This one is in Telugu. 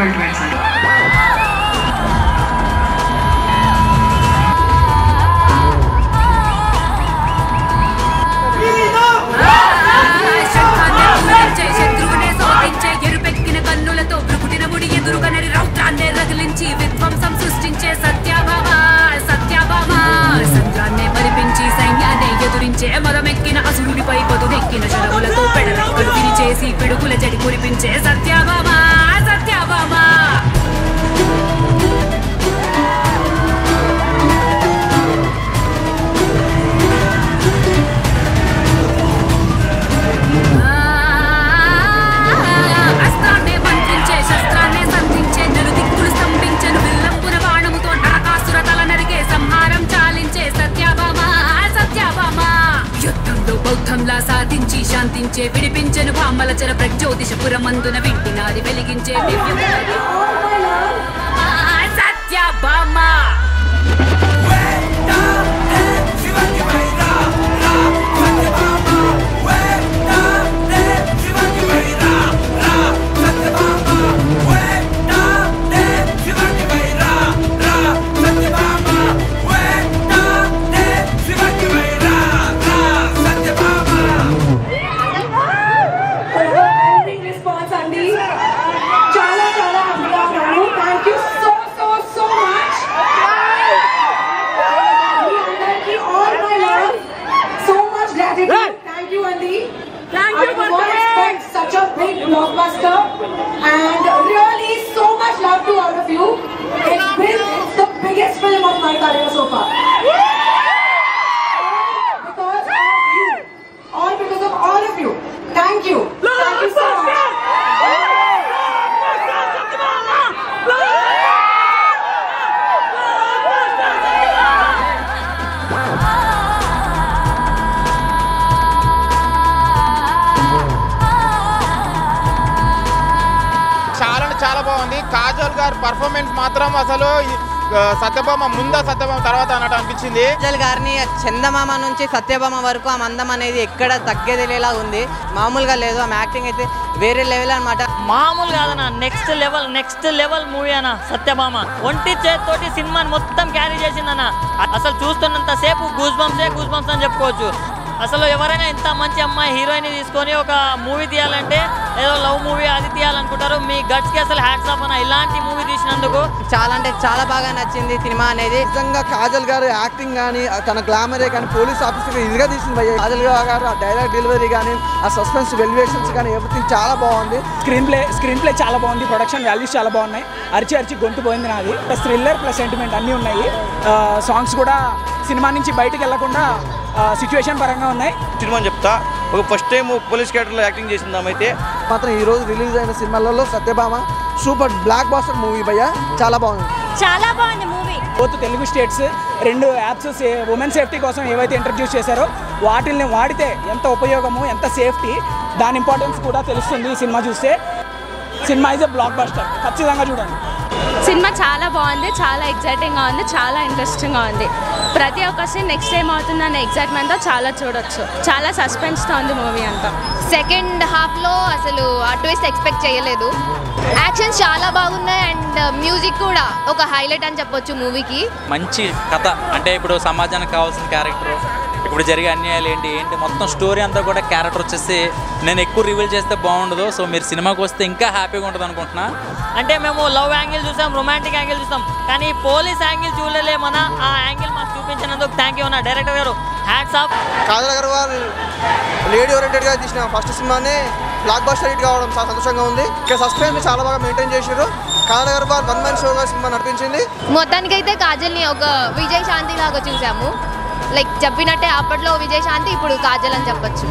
April 22nd. విధ్వంసం సృష్టించే సత్యభామ సత్యభామ సంద్రాన్నే పరిపించి సైన్యాన్ని ఎదురించే మదమెక్కిన అసురుడిపై పదునెక్కిన శరములతో పెడలెక్కలు విరిచేసి పిడుగుల జడి కురిపించే సత్యభామ సత్యభామ బౌద్ధంలా సాధించి శాంతించే విడిపించెను భామల చర ప్రజ్యోతిషపురమందున వింటినాది వెలిగించే Satyabhama such a big blockbuster and really so much love to all of you. It's the biggest film of my career so far. Because of you. All because of all of you. Thank you. Thank you so much. చాలా బాగుంది. కాజల్ గారి పర్ఫార్మెన్స్ మాత్రం అసలు సత్యభామ ముందా సత్యభామ తర్వాత అన్నట్టు అనిపించింది. కాజల్ గారిని చందమామ నుంచి సత్యభామ వరకు ఆ మందం అనేది ఎక్కడ తగ్గేదిలేలా ఉంది. మామూలుగా లేదు, ఆమె యాక్టింగ్ అయితే వేరే లెవెల్ అనమాట. మామూలు కాదన్న, నెక్స్ట్ లెవెల్ మూవీ అన్న సత్యభామ. ఒంటి చేతితోటి సినిమాని మొత్తం క్యారీ చేసిందన్న. అసలు చూస్తున్నంత సేపు గూస్ బంప్స్ అని చెప్పుకోవచ్చు. అసలు ఎవరైనా ఇంత మంచి అమ్మాయి హీరోయిన్ తీసుకొని ఒక మూవీ తీయాలంటే ఏదో లవ్ మూవీ అది తీయాలనుకుంటారు. మీ గట్స్కి అసలు హ్యాట్స్ ఆఫ్ అన్న, ఇలాంటి మూవీ తీసినందుకు. చాలా అంటే చాలా బాగా నచ్చింది సినిమా అనేది. నిజంగా కాజల్ గారు యాక్టింగ్ కానీ, తన గ్లామరే కానీ, పోలీస్ ఆఫీసర్ ఇదిగా తీసింది భయ్య. కాజల్ గారు ఆ డైలాగ్ డెలివరీ కానీ, ఆ సస్పెన్స్ వెల్యుయేషన్స్ కానీ ఎవ్రీథింగ్ చాలా బాగుంది. స్క్రీన్ ప్లే చాలా బాగుంది. ప్రొడక్షన్ వాల్యూస్ చాలా బాగున్నాయి. అరిచి గొంతు పోయింది నాది. థ్రిల్లర్ ప్లస్ సెంటిమెంట్ అన్నీ ఉన్నాయి. సాంగ్స్ కూడా సినిమా నుంచి బయటకు వెళ్లకుండా సిచ్యువేషన్ పరంగా ఉన్నాయి. సినిమా చెప్తా, ఒక ఫస్ట్ టైం పోలీస్ క్యారెక్టర్లో యాక్టింగ్ చేసింది అయితే మాత్రం ఈ రోజు రిలీజ్ అయిన సినిమాలలో Satyabhama super blockbuster movie భయ్య. చాలా బాగుంది movie. Both Telugu states 2 apps women safety కోసం ఏవైతే ఇంట్రడ్యూస్ చేశారో వాటిని వాడితే ఎంత ఉపయోగము, ఎంత సేఫ్టీ, దాని ఇంపార్టెన్స్ కూడా తెలుస్తుంది ఈ సినిమా చూస్తే. Cinema is a block buster, ఖచ్చితంగా చూడండి. సినిమా చాలా బాగుంది, చాలా ఎగ్జైటింగ్గా ఉంది, చాలా ఇంట్రెస్టింగ్గా ఉంది. ప్రతి ఒక్క సీన్ నెక్స్ట్ టైం అవుతుందన్న ఎగ్జైట్మెంట్తో చాలా చూడొచ్చు. చాలా సస్పెన్స్తో ఉంది మూవీ అంతా. సెకండ్ హాఫ్లో అసలు ఆ ట్విస్ట్ ఎక్స్పెక్ట్ చేయలేదు. యాక్షన్స్ చాలా బాగున్నాయి అండ్ మ్యూజిక్ కూడా ఒక హైలైట్ అని చెప్పొచ్చు మూవీకి. మంచి కథ, అంటే ఇప్పుడు సమాజానికి కావాల్సిన క్యారెక్టర్, ఇప్పుడు జరిగే అన్యాయాలు ఏంటి మొత్తం స్టోరీ అంతా కూడా క్యారెక్టర్ వచ్చేసి నేను ఎక్కువ రివీల్ చేస్తే బాగుండదు. సో మీరు సినిమాకి వస్తే ఇంకా హ్యాపీగా ఉంటుంది అనుకుంటున్నా. అంటే మేము లవ్ యాంగిల్ చూసాం, రొమాంటిక్ యాంగిల్ చూసాం, కానీ పోలీస్ యాంగిల్ చూడలేమన్నా. ఆ యాంగిల్ మాకు చూపించినందుకు థ్యాంక్ యూ అన్న డైరెక్టర్ గారు, hats off. Kajal Aggarwal lady ఓరియంటెడ్గా తీసిన ఫస్ట్ సినిమానే బ్లాక్ బస్టర్ హిట్ కావడం చాలా సంతోషంగా ఉంది. ఇక్కడ సస్పెన్స్ చాలా బాగా మెయింటైన్ చేశారు. కాజల్ అగర్వాల్ 1 man షోగా సినిమా నడిపించింది. మొత్తానికైతే కాజల్ని ఒక విజయశాంతి లాగా చూసాము. లైక్ చెప్పినట్టే అప్పట్లో విజయశాంతి, ఇప్పుడు కాజల్ అని చెప్పొచ్చు.